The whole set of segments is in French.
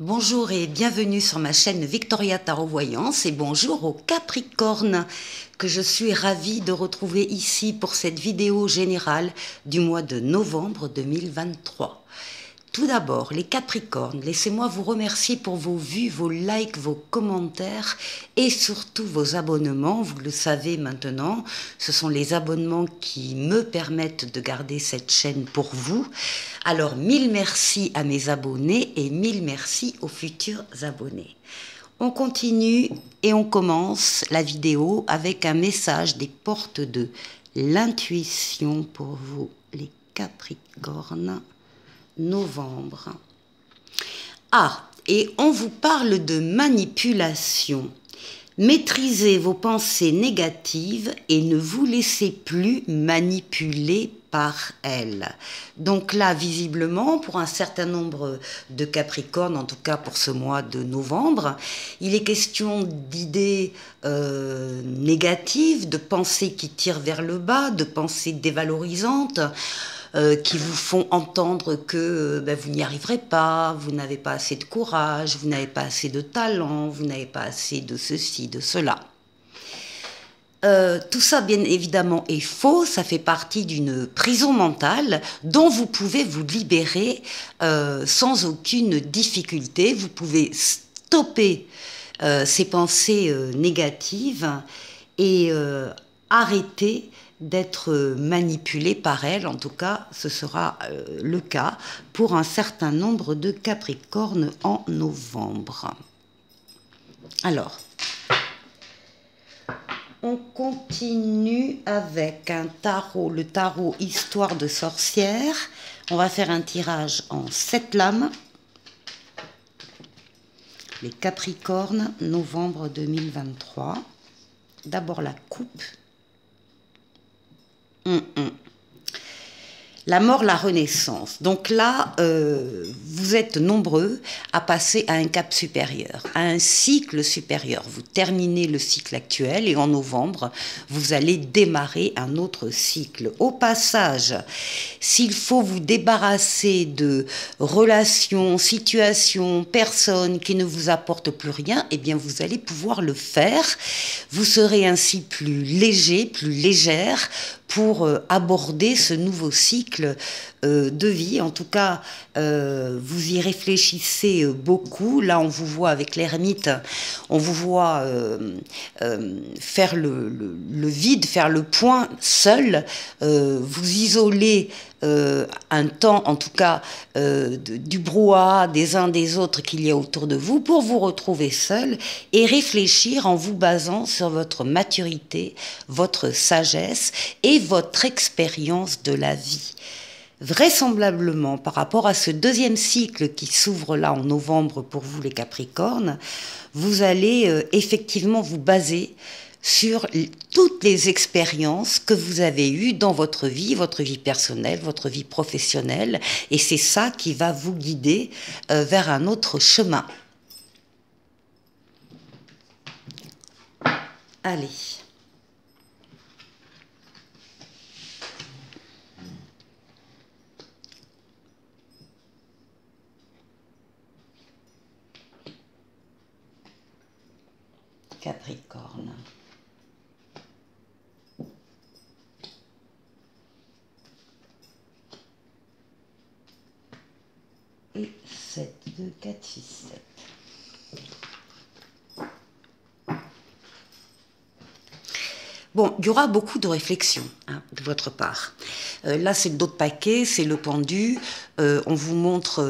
Bonjour et bienvenue sur ma chaîne Victoria Tarot Voyance et bonjour aux Capricornes que je suis ravie de retrouver ici pour cette vidéo générale du mois de novembre 2023. Tout d'abord, les Capricornes, laissez-moi vous remercier pour vos vues, vos likes, vos commentaires et surtout vos abonnements. Vous le savez maintenant, ce sont les abonnements qui me permettent de garder cette chaîne pour vous. Alors, mille merci à mes abonnés et mille merci aux futurs abonnés. On continue et on commence la vidéo avec un message des portes de l'intuition pour vous, les Capricornes. Novembre. Ah, et on vous parle de manipulation. Maîtrisez vos pensées négatives et ne vous laissez plus manipuler par elles. Donc là, visiblement, pour un certain nombre de Capricornes, en tout cas pour ce mois de novembre, il est question d'idées négatives, de pensées qui tirent vers le bas, de pensées dévalorisantes, qui vous font entendre que vous n'y arriverez pas, vous n'avez pas assez de courage, vous n'avez pas assez de talent, vous n'avez pas assez de ceci, de cela. Tout ça, bien évidemment, est faux, ça fait partie d'une prison mentale dont vous pouvez vous libérer sans aucune difficulté. Vous pouvez stopper ces pensées négatives et arrêter d'être manipulé par elle. En tout cas, ce sera le cas pour un certain nombre de Capricornes en novembre. Alors, on continue avec un tarot, le tarot Histoire de sorcière. On va faire un tirage en 7 lames. Les Capricornes, novembre 2023. D'abord la coupe. La mort, la renaissance. Donc là, vous êtes nombreux à passer à un cap supérieur, à un cycle supérieur. Vous terminez le cycle actuel et en novembre, vous allez démarrer un autre cycle. Au passage, s'il faut vous débarrasser de relations, situations, personnes qui ne vous apportent plus rien, eh bien vous allez pouvoir le faire. Vous serez ainsi plus léger, plus légère, pour aborder ce nouveau cycle de vie. En tout cas, vous y réfléchissez beaucoup. Là, on vous voit avec l'ermite, on vous voit faire le vide, faire le point seul, vous isoler un temps, en tout cas, du brouhaha des uns des autres qu'il y a autour de vous pour vous retrouver seul et réfléchir en vous basant sur votre maturité, votre sagesse et votre expérience de la vie. Vraisemblablement, par rapport à ce deuxième cycle qui s'ouvre là en novembre pour vous les Capricornes, vous allez effectivement vous baser sur toutes les expériences que vous avez eues dans votre vie personnelle, votre vie professionnelle, et c'est ça qui va vous guider vers un autre chemin. Allez. Capricorne. Et 7, 2, 4, 6, 7. Bon, il y aura beaucoup de réflexion de votre part. Là, c'est d'autres paquets, c'est le pendu. On vous montre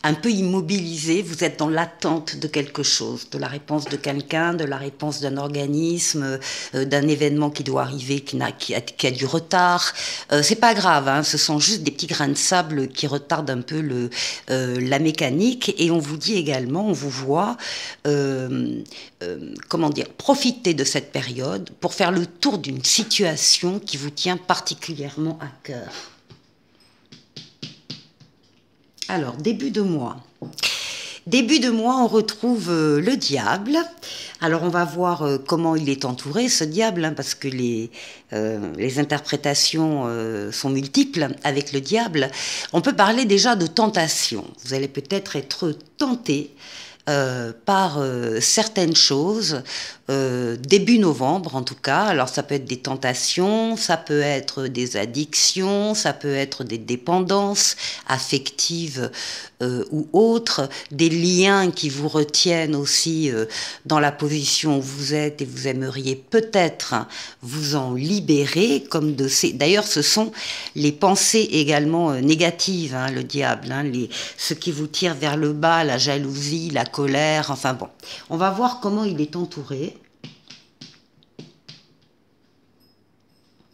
un peu immobilisé. Vous êtes dans l'attente de quelque chose, de la réponse de quelqu'un, de la réponse d'un organisme, d'un événement qui doit arriver, qui a du retard. C'est pas grave, hein, ce sont juste des petits grains de sable qui retardent un peu la mécanique. Et on vous dit également, on vous voit, comment dire, profiter de cette période pour faire le tour d'une situation qui vous tient particulièrement à cœur. Alors, début de mois. Début de mois, on retrouve le diable. Alors on va voir comment il est entouré, ce diable, hein, parce que les interprétations sont multiples avec le diable. On peut parler déjà de tentation. Vous allez peut-être être tenté par certaines choses, début novembre en tout cas. Alors ça peut être des tentations, ça peut être des addictions, ça peut être des dépendances affectives ou autres, des liens qui vous retiennent aussi dans la position où vous êtes et vous aimeriez peut-être vous en libérer, comme de ces... D'ailleurs, ce sont les pensées également négatives, hein, le diable, hein, ce qui vous tire vers le bas, la jalousie, la colère, enfin bon. On va voir comment il est entouré.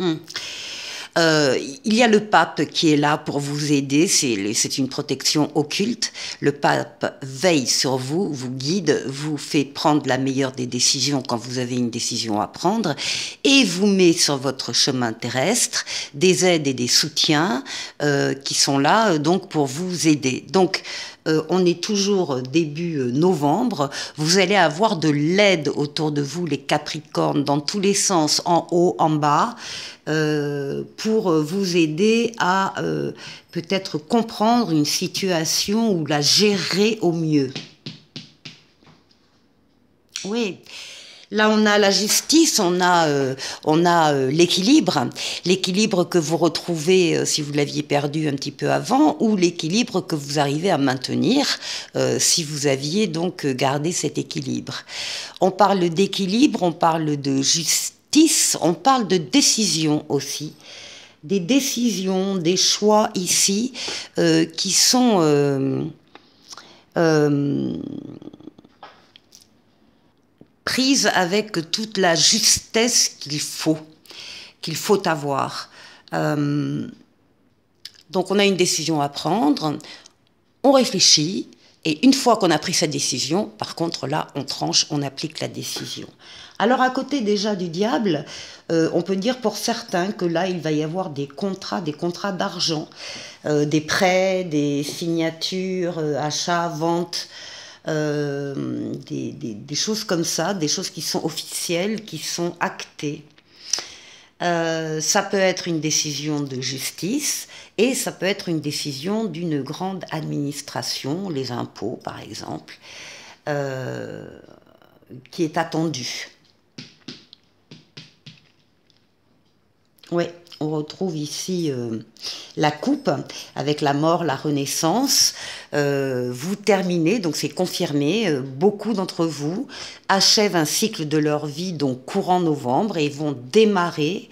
Il y a le pape qui est là pour vous aider, c'est une protection occulte. Le pape veille sur vous, vous guide, vous fait prendre la meilleure des décisions quand vous avez une décision à prendre et vous met sur votre chemin terrestre des aides et des soutiens qui sont là donc pour vous aider. Donc on est toujours début novembre, vous allez avoir de l'aide autour de vous, les Capricornes, dans tous les sens, en haut, en bas, pour vous aider à peut-être comprendre une situation ou la gérer au mieux. Oui. Là, on a la justice, on a l'équilibre que vous retrouvez si vous l'aviez perdu un petit peu avant, ou l'équilibre que vous arrivez à maintenir si vous aviez donc gardé cet équilibre. On parle d'équilibre, on parle de justice, on parle de décision aussi. Des décisions, des choix ici qui sont... prise avec toute la justesse qu'il faut avoir. Donc on a une décision à prendre, on réfléchit, et une fois qu'on a pris cette décision, par contre là, on tranche, on applique la décision. Alors à côté déjà du diable, on peut dire pour certains que là, il va y avoir des contrats d'argent, des prêts, des signatures, achats, ventes, des choses comme ça, des choses qui sont officielles, qui sont actées. Ça peut être une décision de justice et ça peut être une décision d'une grande administration, les impôts par exemple, qui est attendue. Oui. On retrouve ici la coupe avec la mort, la renaissance. Vous terminez, donc c'est confirmé, beaucoup d'entre vous achèvent un cycle de leur vie, donc courant novembre, et vont démarrer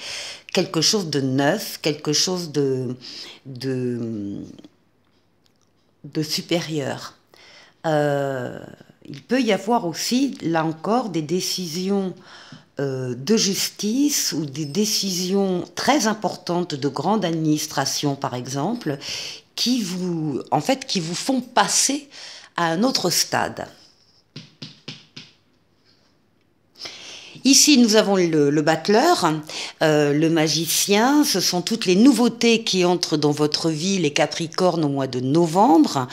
quelque chose de neuf, quelque chose de supérieur. Il peut y avoir aussi, là encore, des décisions de justice ou des décisions très importantes de grande administration, par exemple, qui vous font passer à un autre stade. Ici, nous avons le battleur, le magicien. Ce sont toutes les nouveautés qui entrent dans votre vie, les Capricornes, au mois de novembre.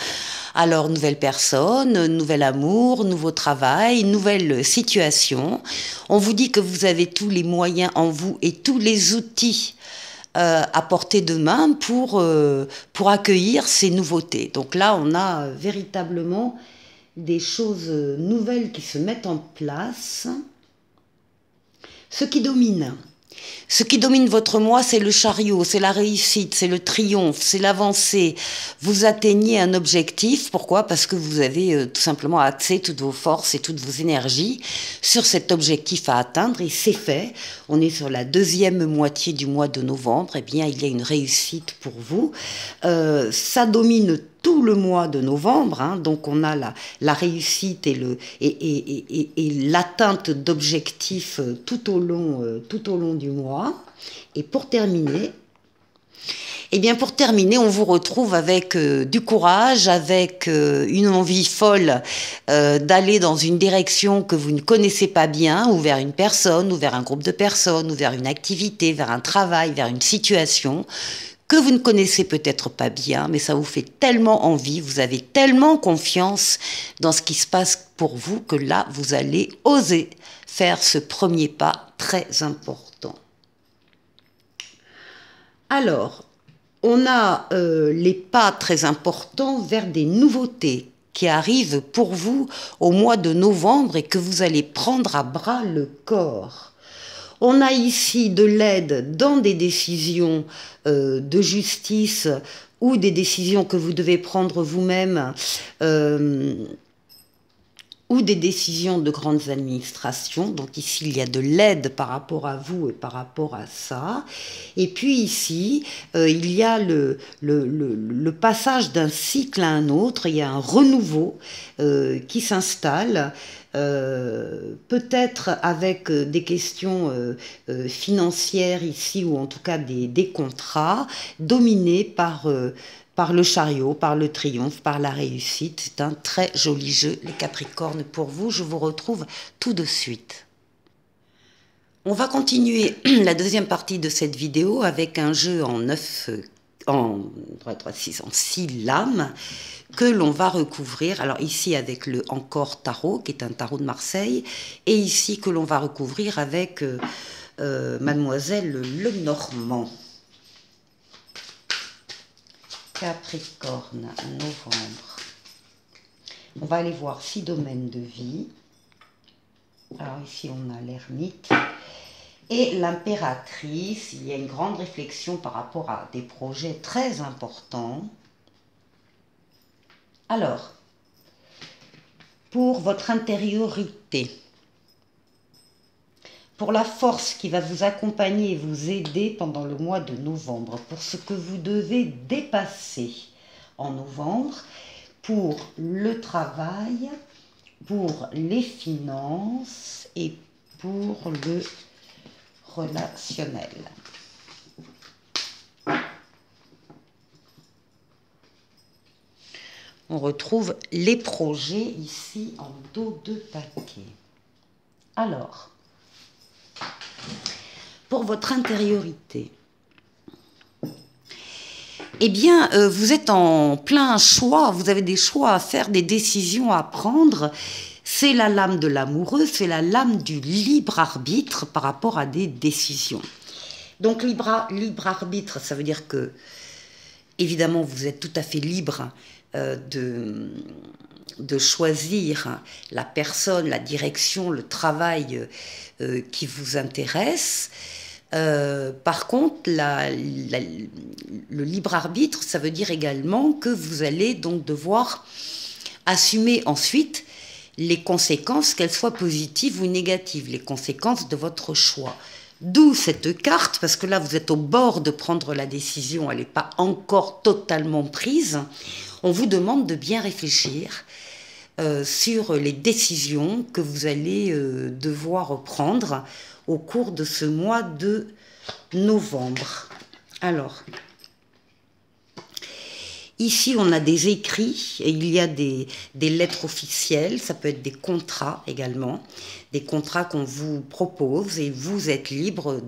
Alors, nouvelle personne, nouvel amour, nouveau travail, nouvelle situation. On vous dit que vous avez tous les moyens en vous et tous les outils à portée de main pour accueillir ces nouveautés. Donc là, on a véritablement des choses nouvelles qui se mettent en place. Ce qui domine votre moi, c'est le chariot, c'est la réussite, c'est le triomphe, c'est l'avancée. Vous atteignez un objectif. Pourquoi? Parce que vous avez tout simplement axé toutes vos forces et toutes vos énergies sur cet objectif à atteindre et c'est fait. On est sur la deuxième moitié du mois de novembre. Eh bien, il y a une réussite pour vous. Ça domine tout le mois de novembre, hein, donc on a la réussite et l'atteinte d'objectifs tout au long du mois. Et pour terminer, on vous retrouve avec du courage, avec une envie folle d'aller dans une direction que vous ne connaissez pas bien, ou vers une personne, ou vers un groupe de personnes, ou vers une activité, vers un travail, vers une situation que vous ne connaissez peut-être pas bien, mais ça vous fait tellement envie, vous avez tellement confiance dans ce qui se passe pour vous que là, vous allez oser faire ce premier pas très important. Alors, on a les pas très importants vers des nouveautés qui arrivent pour vous au mois de novembre et que vous allez prendre à bras le corps. On a ici de l'aide dans des décisions de justice ou des décisions que vous devez prendre vous-même ou des décisions de grandes administrations. Donc ici, il y a de l'aide par rapport à vous et par rapport à ça. Et puis ici, il y a le passage d'un cycle à un autre. Il y a un renouveau qui s'installe. Peut-être avec des questions financières ici, ou en tout cas des contrats, dominés par le chariot, par le triomphe, par la réussite. C'est un très joli jeu, les Capricornes, pour vous. Je vous retrouve tout de suite. On va continuer la deuxième partie de cette vidéo avec un jeu en 6 lames que l'on va recouvrir. Alors ici avec le Encore Tarot, qui est un tarot de Marseille, et ici que l'on va recouvrir avec Mademoiselle Lenormand. Capricorne, novembre. On va aller voir 6 domaines de vie. Alors ici on a l'ermite et l'impératrice. Il y a une grande réflexion par rapport à des projets très importants. Alors, pour votre intériorité, pour la force qui va vous accompagner et vous aider pendant le mois de novembre, pour ce que vous devez dépasser en novembre, pour le travail, pour les finances et pour le relationnel. On retrouve les projets ici en dos de paquet. Alors, pour votre intériorité, eh bien, vous êtes en plein choix, vous avez des choix à faire, des décisions à prendre. C'est la lame de l'amoureux, c'est la lame du libre arbitre par rapport à des décisions. Donc, libre arbitre, ça veut dire que, évidemment, vous êtes tout à fait libre de choisir la personne, la direction, le travail qui vous intéresse. Par contre, le libre arbitre, ça veut dire également que vous allez donc devoir assumer ensuite les conséquences, qu'elles soient positives ou négatives, les conséquences de votre choix. D'où cette carte, parce que là vous êtes au bord de prendre la décision, elle n'est pas encore totalement prise. On vous demande de bien réfléchir sur les décisions que vous allez devoir prendre au cours de ce mois de novembre. Alors, ici on a des écrits, et il y a des lettres officielles, ça peut être des contrats également, des contrats qu'on vous propose et vous êtes libre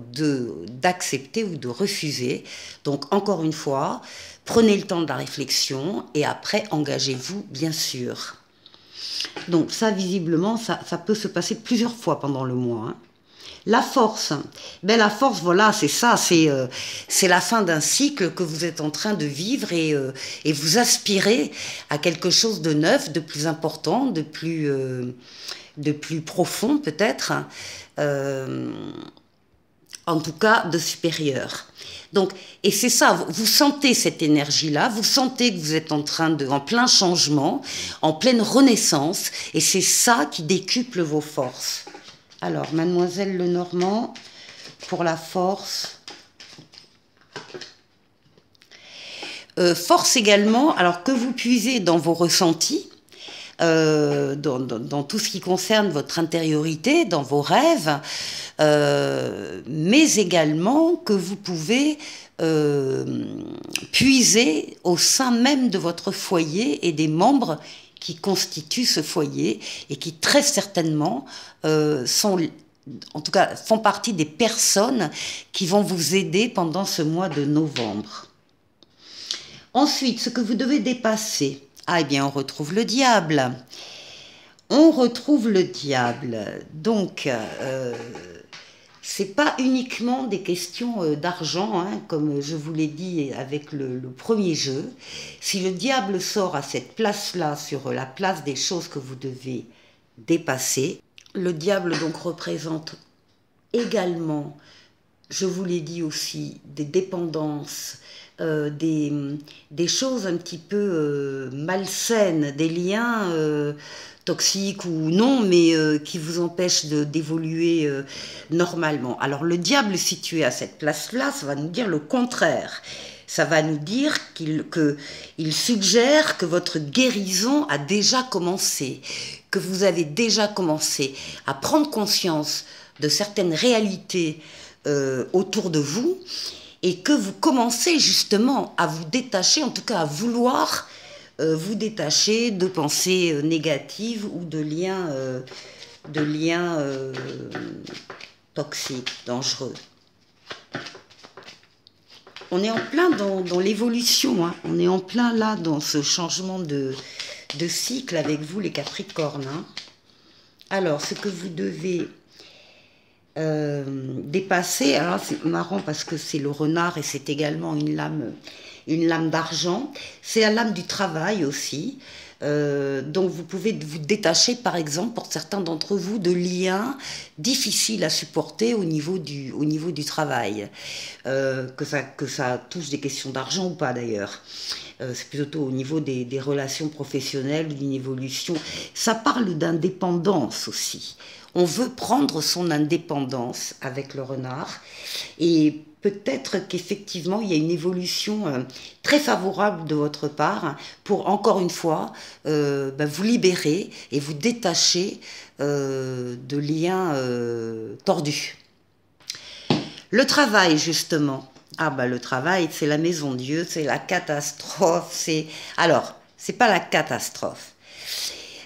d'accepter ou de refuser. Donc encore une fois, prenez le temps de la réflexion et après engagez-vous bien sûr. Donc ça visiblement, ça peut se passer plusieurs fois pendant le mois, hein. La force, ben la force, voilà, c'est ça, c'est la fin d'un cycle que vous êtes en train de vivre et vous aspirez à quelque chose de neuf, de plus important, de plus profond peut-être, en tout cas de supérieur. Donc, et c'est ça, vous sentez cette énergie-là, vous sentez que vous êtes en plein changement, en pleine renaissance, et c'est ça qui décuple vos forces. Alors, Mademoiselle Lenormand, pour la force. Force également, alors que vous puisez dans vos ressentis, dans tout ce qui concerne votre intériorité, dans vos rêves, mais également que vous pouvez puiser au sein même de votre foyer et des membres qui constituent ce foyer et qui très certainement en tout cas font partie des personnes qui vont vous aider pendant ce mois de novembre. Ensuite, ce que vous devez dépasser. Ah, eh bien, on retrouve le diable. On retrouve le diable. Donc, c'est pas uniquement des questions d'argent, hein, comme je vous l'ai dit avec le premier jeu. Si le diable sort à cette place-là, sur la place des choses que vous devez dépasser, le diable donc représente également, je vous l'ai dit aussi, des dépendances, des choses un petit peu malsaines, des liens toxiques ou non, mais qui vous empêchent d'évoluer normalement. Alors le diable situé à cette place-là, ça va nous dire le contraire. Ça va nous dire qu'il suggère que votre guérison a déjà commencé, que vous avez déjà commencé à prendre conscience de certaines réalités autour de vous, et que vous commencez justement à vous détacher, en tout cas à vouloir vous détacher de pensées négatives ou de liens toxiques, dangereux. On est en plein dans l'évolution, hein. On est en plein là dans ce changement de cycle avec vous les Capricornes, hein. Alors, ce que vous devez dépasser, alors c'est marrant parce que c'est le renard et c'est également une lame d'argent, c'est la lame du travail aussi. Donc vous pouvez vous détacher par exemple pour certains d'entre vous de liens difficiles à supporter au niveau du travail, que ça touche des questions d'argent ou pas d'ailleurs. C'est plutôt au niveau des relations professionnelles, d'une évolution. Ça parle d'indépendance aussi. On veut prendre son indépendance avec le renard et peut-être qu'effectivement il y a une évolution très favorable de votre part pour encore une fois vous libérer et vous détacher de liens tordus. Le travail justement. Ah bah le travail, c'est la maison Dieu, c'est la catastrophe, Alors, c'est pas la catastrophe.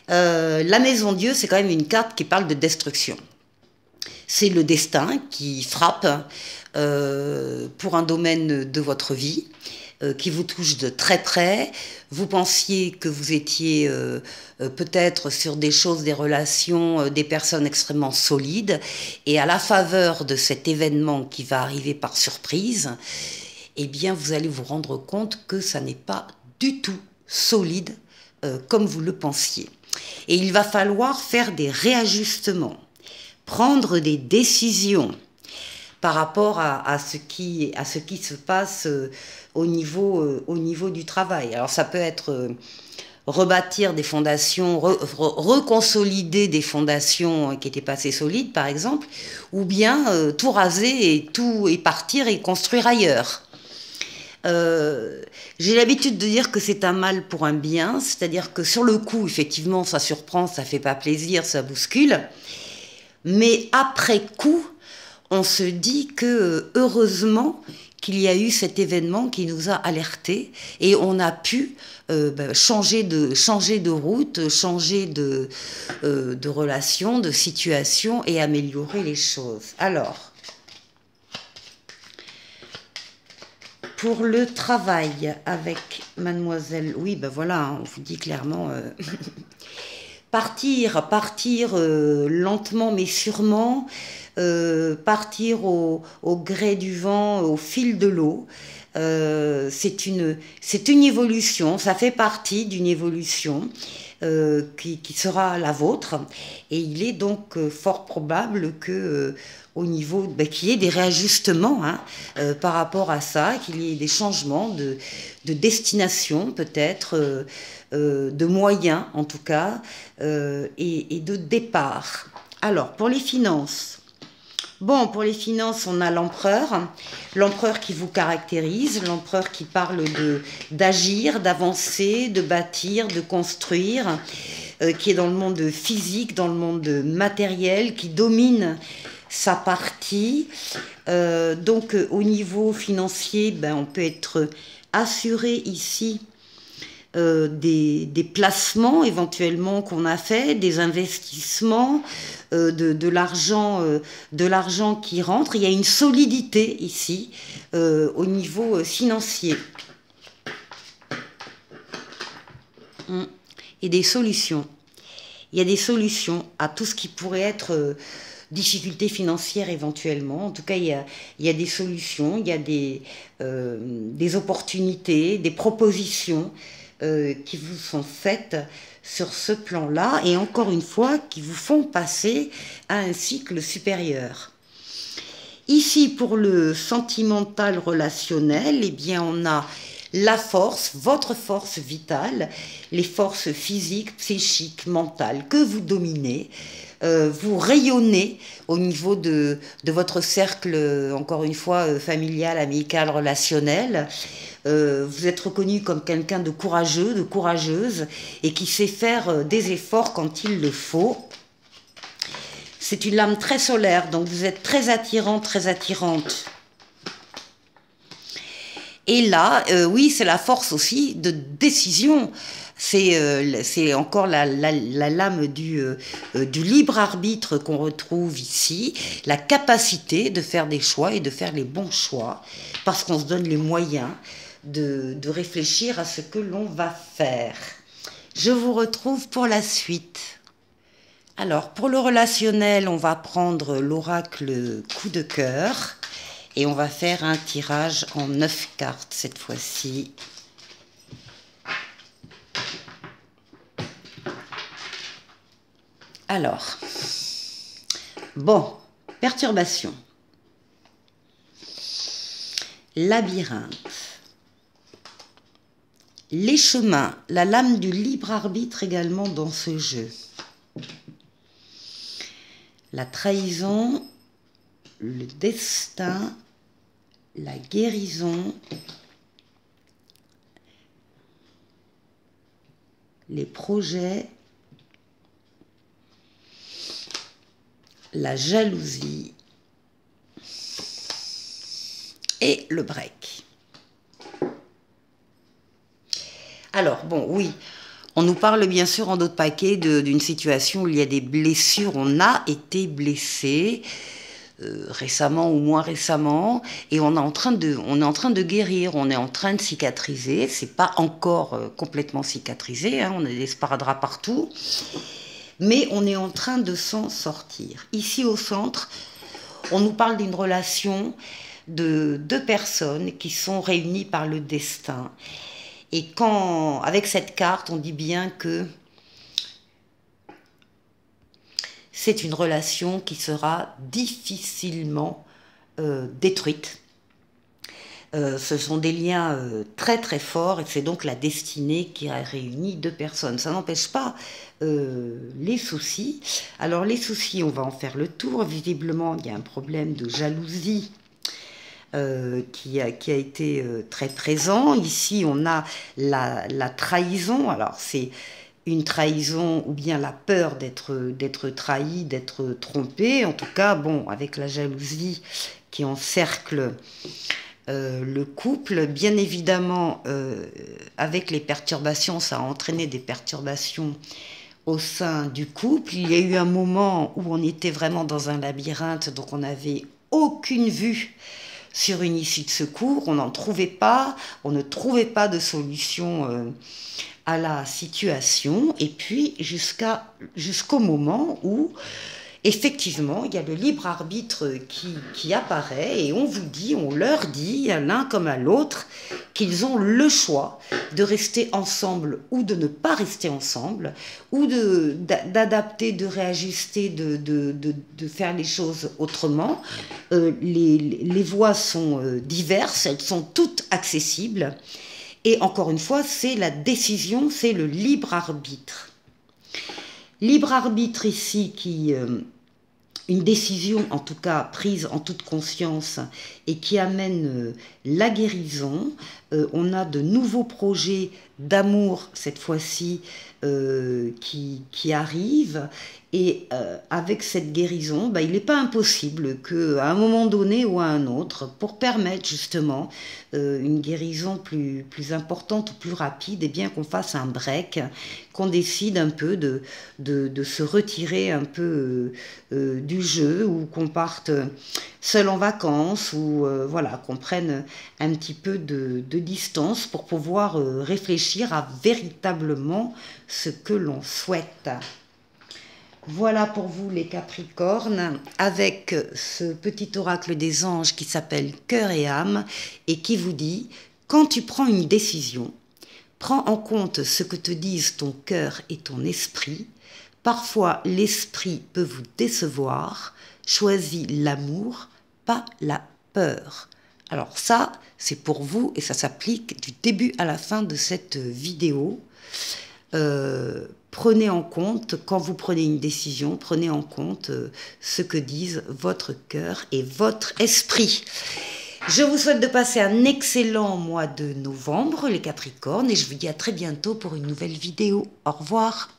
La maison Dieu, c'est quand même une carte qui parle de destruction. C'est le destin qui frappe pour un domaine de votre vie, qui vous touche de très près. Vous pensiez que vous étiez peut-être sur des choses, des relations, des personnes extrêmement solides, et à la faveur de cet événement qui va arriver par surprise, eh bien vous allez vous rendre compte que ça n'est pas du tout solide comme vous le pensiez. Et il va falloir faire des réajustements, prendre des décisions par rapport à ce qui se passe au niveau du travail. Alors ça peut être rebâtir des fondations, reconsolider des fondations qui étaient pas assez solides par exemple, ou bien tout raser et partir et construire ailleurs. J'ai l'habitude de dire que c'est un mal pour un bien, c'est-à-dire que sur le coup, effectivement, ça surprend, ça fait pas plaisir, ça bouscule, mais après coup, on se dit que heureusement qu'il y a eu cet événement qui nous a alertés et on a pu changer de route, changer de relation, de situation et améliorer les choses. Alors, pour le travail avec mademoiselle, oui, ben voilà, hein, on vous dit clairement, partir lentement mais sûrement, partir au gré du vent, au fil de l'eau. C'est une évolution, ça fait partie d'une évolution qui sera la vôtre. Et il est donc fort probable que au niveau, qu'il y ait des réajustements par rapport à ça, qu'il y ait des changements de destination peut-être, de moyens en tout cas, et de départ. Alors, pour les finances, bon, pour les finances, on a l'empereur qui vous caractérise, l'empereur qui parle d'agir, d'avancer, de bâtir, de construire, qui est dans le monde physique, dans le monde matériel, qui domine sa partie. Donc, au niveau financier, on peut être assuré ici des placements éventuellement qu'on a fait, des investissements, de l'argent qui rentre. Il y a une solidité ici au niveau financier. Et des solutions. Il y a des solutions à tout ce qui pourrait être difficultés financières éventuellement. En tout cas, il y a des solutions, il y a des opportunités, des propositions qui vous sont faites sur ce plan-là et encore une fois, qui vous font passer à un cycle supérieur. Ici, pour le sentimental relationnel, eh bien, on a la force, votre force vitale, les forces physiques, psychiques, mentales que vous dominez. Vous rayonnez au niveau de votre cercle, encore une fois, familial, amical, relationnel. Vous êtes reconnu comme quelqu'un de courageux, de courageuse, et qui sait faire des efforts quand il le faut. C'est une lame très solaire, donc vous êtes très attirant, très attirante. Et là, oui, c'est la force aussi de décision. C'est encore la lame du libre arbitre qu'on retrouve ici, la capacité de faire des choix et de faire les bons choix, parce qu'on se donne les moyens de réfléchir à ce que l'on va faire. Je vous retrouve pour la suite. Alors, pour le relationnel, on va prendre l'oracle coup de cœur et on va faire un tirage en 9 cartes cette fois-ci. Alors, bon, perturbation, labyrinthe, les chemins, la lame du libre arbitre également dans ce jeu. La trahison, le destin, la guérison, les projets, la jalousie et le break. Alors, bon, oui. On nous parle bien sûr en d'autres paquets d'une situation où il y a des blessures. On a été blessé récemment ou moins récemment et on est en train de guérir, on est en train de cicatriser. C'est pas encore complètement cicatrisé, hein, on a des sparadraps partout, mais on est en train de s'en sortir. Ici au centre, on nous parle d'une relation de deux personnes qui sont réunies par le destin. Et avec cette carte, on dit bien que c'est une relation qui sera difficilement détruite. Ce sont des liens très très forts et c'est donc la destinée qui a réuni deux personnes. Ça n'empêche pas les soucis. Alors les soucis, on va en faire le tour. Visiblement, il y a un problème de jalousie qui a été très présent. Ici, on a la trahison. Alors, c'est une trahison ou bien la peur d'être trahi, d'être trompé. En tout cas, bon, avec la jalousie qui encercle le couple, bien évidemment, avec les perturbations, ça a entraîné des perturbations au sein du couple. Il y a eu un moment où on était vraiment dans un labyrinthe, donc on n'avait aucune vue sur une issue de secours, on n'en trouvait pas, on ne trouvait pas de solution à la situation, et puis jusqu'au moment où, effectivement, il y a le libre arbitre qui apparaît, et on leur dit, à l'un comme à l'autre, qu'ils ont le choix de rester ensemble ou de ne pas rester ensemble, ou d'adapter, de réajuster, de faire les choses autrement. Les voies sont diverses, elles sont toutes accessibles. Et encore une fois, c'est la décision, c'est le libre arbitre. Libre arbitre ici qui... une décision, en tout cas prise en toute conscience et qui amène la guérison. On a de nouveaux projets d'amour, cette fois-ci, qui arrivent. Et avec cette guérison, il n'est pas impossible qu'à un moment donné ou à un autre, pour permettre justement une guérison plus importante, plus rapide, et bien qu'on fasse un break, qu'on décide un peu de se retirer un peu du jeu, ou qu'on parte seul en vacances ou voilà, qu'on prenne un petit peu de distance pour pouvoir réfléchir à véritablement ce que l'on souhaite. Voilà pour vous les Capricornes, avec ce petit oracle des anges qui s'appelle Cœur et âme et qui vous dit, quand tu prends une décision, prends en compte ce que te disent ton cœur et ton esprit. Parfois l'esprit peut vous décevoir, choisis l'amour, pas la peur. Alors ça, c'est pour vous et ça s'applique du début à la fin de cette vidéo. Prenez en compte, quand vous prenez une décision, prenez en compte ce que disent votre cœur et votre esprit. Je vous souhaite de passer un excellent mois de novembre, les Capricornes, et je vous dis à très bientôt pour une nouvelle vidéo. Au revoir.